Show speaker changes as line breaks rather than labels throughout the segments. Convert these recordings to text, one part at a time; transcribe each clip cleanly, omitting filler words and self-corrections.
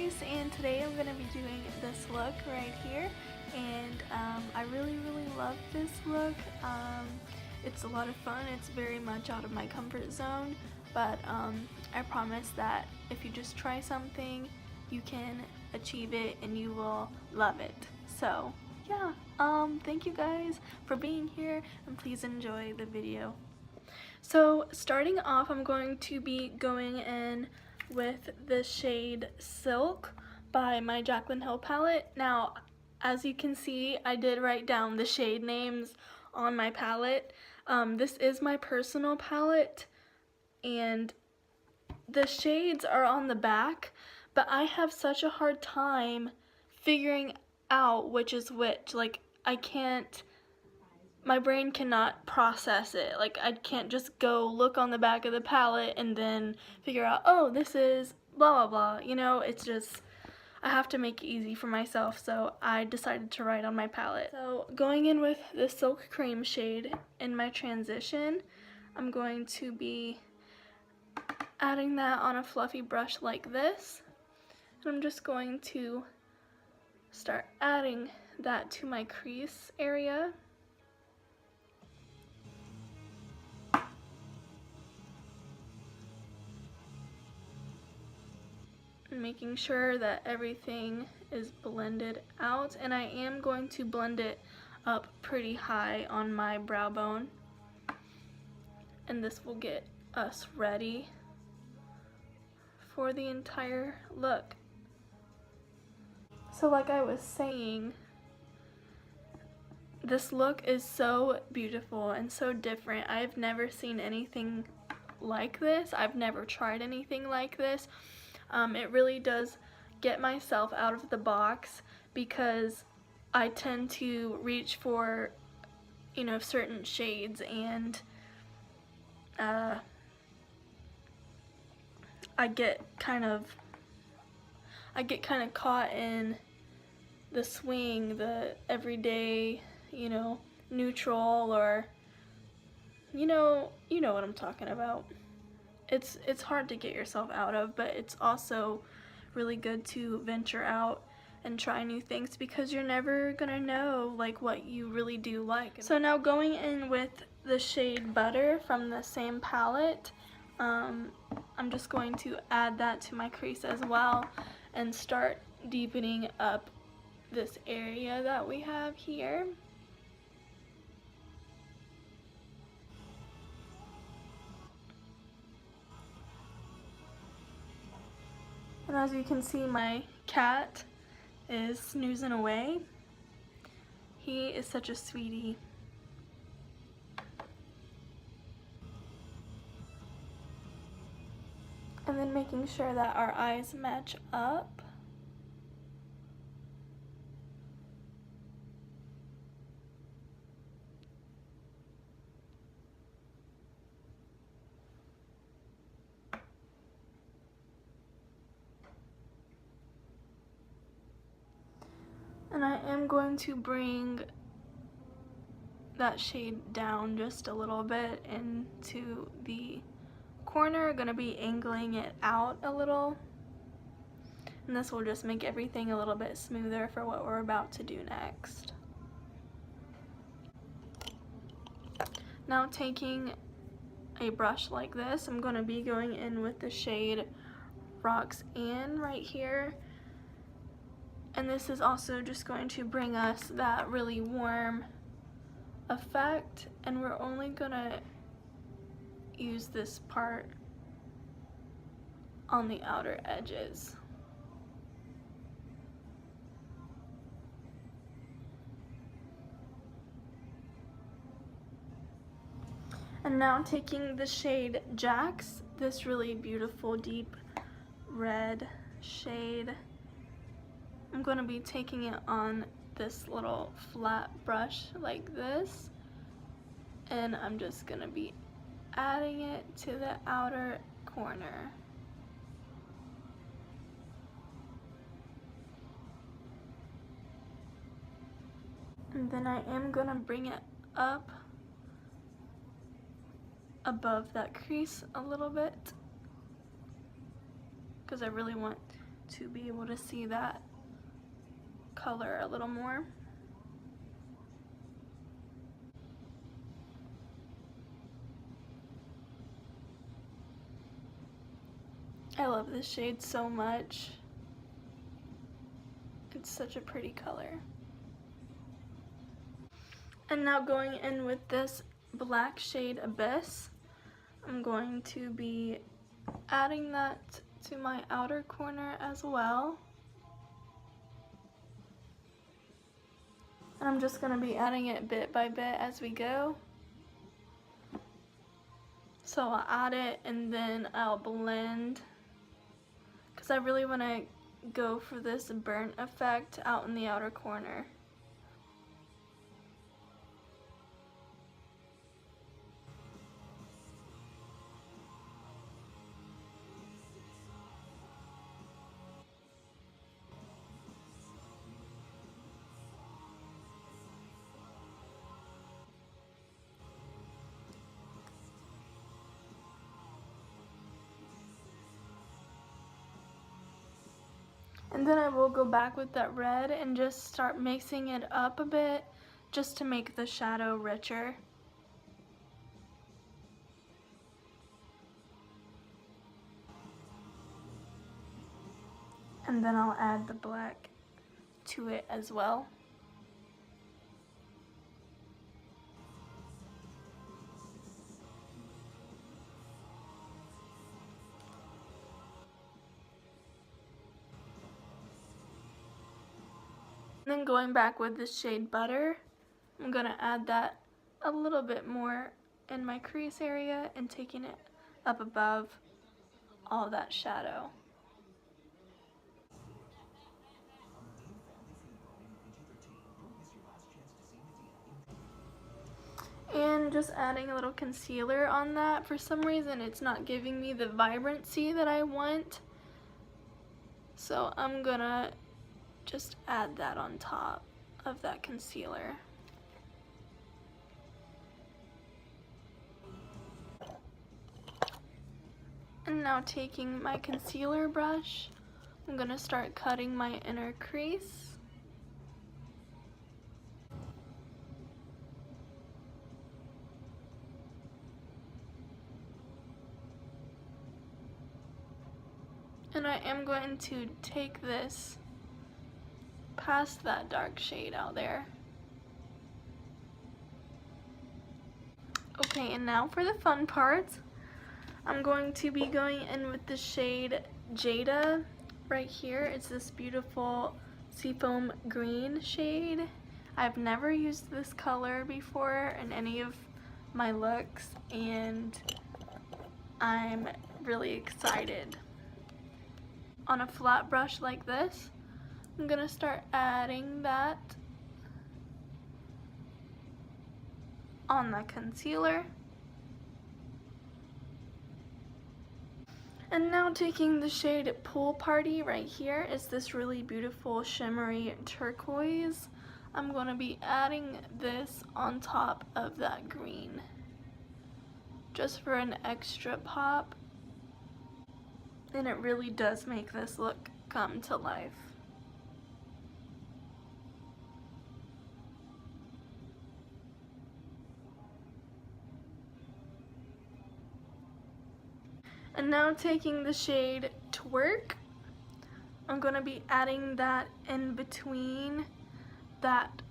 guys, and today I'm going to be doing this look right here, and I really love this look. It's a lot of fun. It's very much out of my comfort zone, but I promise that if you just try something, you can achieve it and you will love it. So yeah, thank you guys for being here, and please enjoy the video. So starting off, I'm going to be going in with the shade Silk by my Jaclyn Hill palette. Now, as you can see, I did write down the shade names on my palette. This is my personal palette, and the shades are on the back, but I have such a hard time figuring out which is which. Like, my brain cannot process it. Like, I can't just go look on the back of the palette and then figure out, oh, this is blah blah blah. You know, it's just, I have to make it easy for myself, so I decided to write on my palette. So going in with the Silk Cream shade in my transition, I'm going to be adding that on a fluffy brush like this. And I'm just going to start adding that to my crease area. Making sure that everything is blended out, and I am going to blend it up pretty high on my brow bone, and this will get us ready for the entire look. So like I was saying, this look is so beautiful and so different. I've never seen anything like this. I've never tried anything like this. It really does get myself out of the box, because I tend to reach for, you know, certain shades, and I get kind of caught in the swing, the everyday, you know, neutral, or you know what I'm talking about. It's hard to get yourself out of, but it's also really good to venture out and try new things, because you're never gonna know like what you really do like. So now going in with the shade Butter from the same palette, I'm just going to add that to my crease as well and start deepening up this area that we have here. And as you can see, my cat is snoozing away. He is such a sweetie. And then making sure that our eyes match up. And I am going to bring that shade down just a little bit into the corner. Gonna be angling it out a little, and this will just make everything a little bit smoother for what we're about to do next. Now taking a brush like this, I'm gonna be going in with the shade Roxanne right here. And this is also just going to bring us that really warm effect, and we're only gonna use this part on the outer edges. And now taking the shade Jax, this really beautiful deep red shade, I'm going to be taking it on this little flat brush like this, and I'm just going to be adding it to the outer corner. And then I am going to bring it up above that crease a little bit, because I really want to be able to see that color a little more. I love this shade so much. It's such a pretty color. And now going in with this black shade Abyss, I'm going to be adding that to my outer corner as well. And I'm just going to be adding it bit by bit as we go. So I'll add it and then I'll blend, because I really want to go for this burnt effect out in the outer corner. And then I will go back with that red and just start mixing it up a bit just to make the shadow richer. And then I'll add the black to it as well. And then going back with the shade Butter, I'm going to add that a little bit more in my crease area and taking it up above all that shadow. And just adding a little concealer on that. For some reason it's not giving me the vibrancy that I want, so I'm gonna just add that on top of that concealer. And now taking my concealer brush, I'm gonna start cutting my inner crease. And I am going to take this past that dark shade out there. Okay, and now for the fun part. I'm going to be going in with the shade Jada right here. It's this beautiful seafoam green shade. I've never used this color before in any of my looks, and I'm really excited. On a flat brush like this, I'm gonna start adding that on the concealer. And now taking the shade Pool Party right here, it's this really beautiful shimmery turquoise. I'm going to be adding this on top of that green, just for an extra pop. And it really does make this look come to life. And now taking the shade Twerk, I'm going to be adding that in between that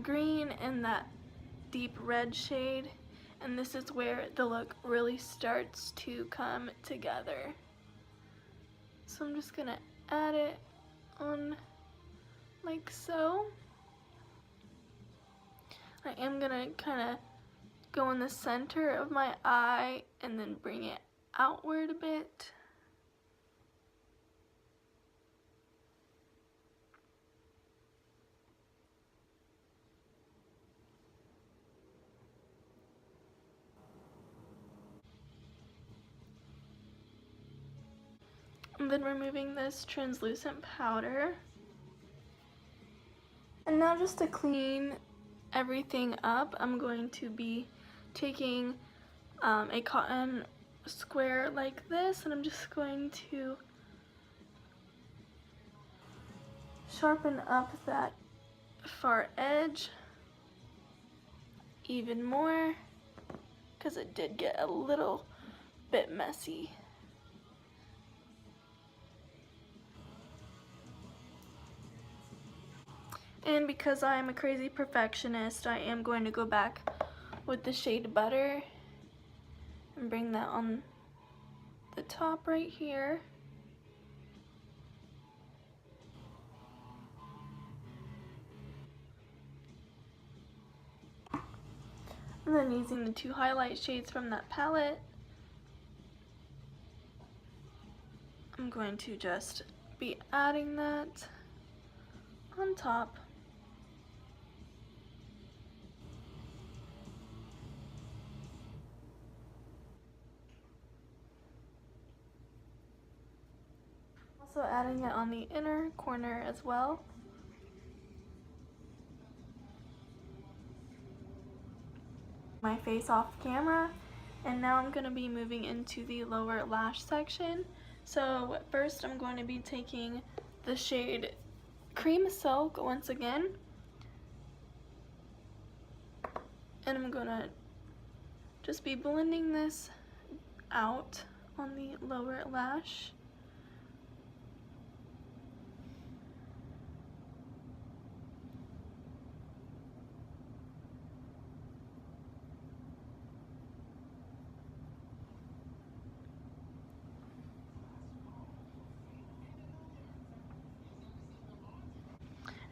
green and that deep red shade. And this is where the look really starts to come together. So I'm just going to add it on like so. I am going to kind of go in the center of my eye and then bring it outward a bit. And then removing this translucent powder. And now just to clean everything up, I'm going to be taking a cotton square like this, and I'm just going to sharpen up that far edge even more, because it did get a little bit messy. And because I am a crazy perfectionist, I am going to go back with the shade Butter and bring that on the top right here. And then using the 2 highlight shades from that palette, I'm going to just be adding that on top. Also adding it on the inner corner as well. My face off camera, and now I'm going to be moving into the lower lash section. So first I'm going to be taking the shade Cream Silk once again, and I'm going to just be blending this out on the lower lash.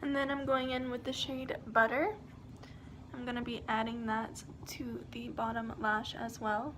And then I'm going in with the shade Butter. I'm going to be adding that to the bottom lash as well.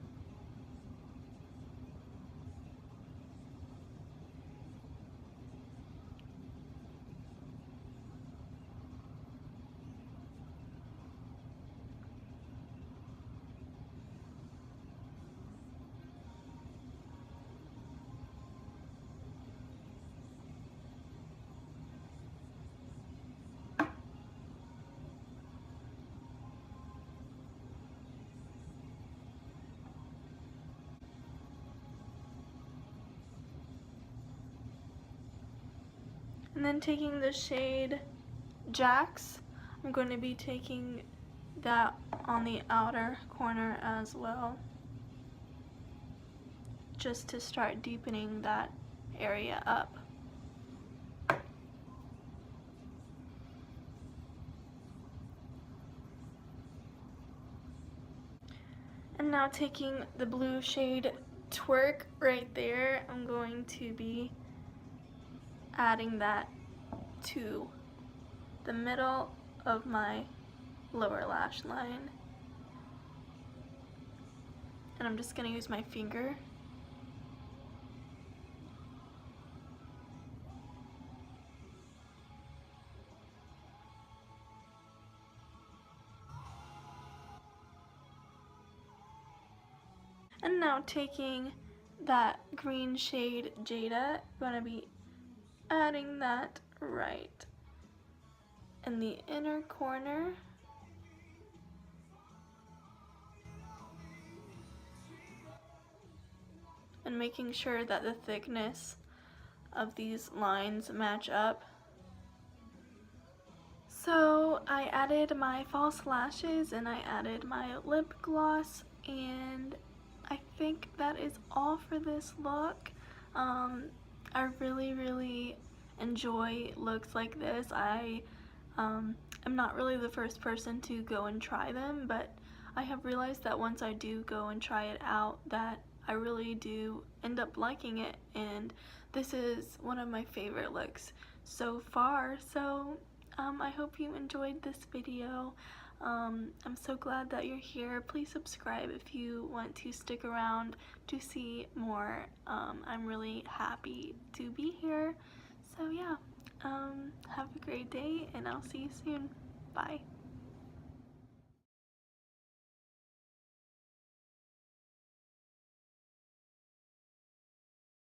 And then taking the shade Jax, I'm going to be taking that on the outer corner as well, just to start deepening that area up. And now taking the blue shade Twerk right there, I'm going to be adding that to the middle of my lower lash line. And I'm just going to use my finger . And now taking that green shade Jada, I'm going to be adding that right in the inner corner. And making sure that the thickness of these lines match up. So I added my false lashes and I added my lip gloss, and I think that is all for this look. I really enjoy looks like this. I'm not really the first person to go and try them, but I have realized that once I do go and try it out, that I really do end up liking it, and this is one of my favorite looks so far. So I hope you enjoyed this video. I'm so glad that you're here. Please subscribe if you want to stick around to see more. I'm really happy to be here. So yeah, have a great day, and I'll see you soon. Bye.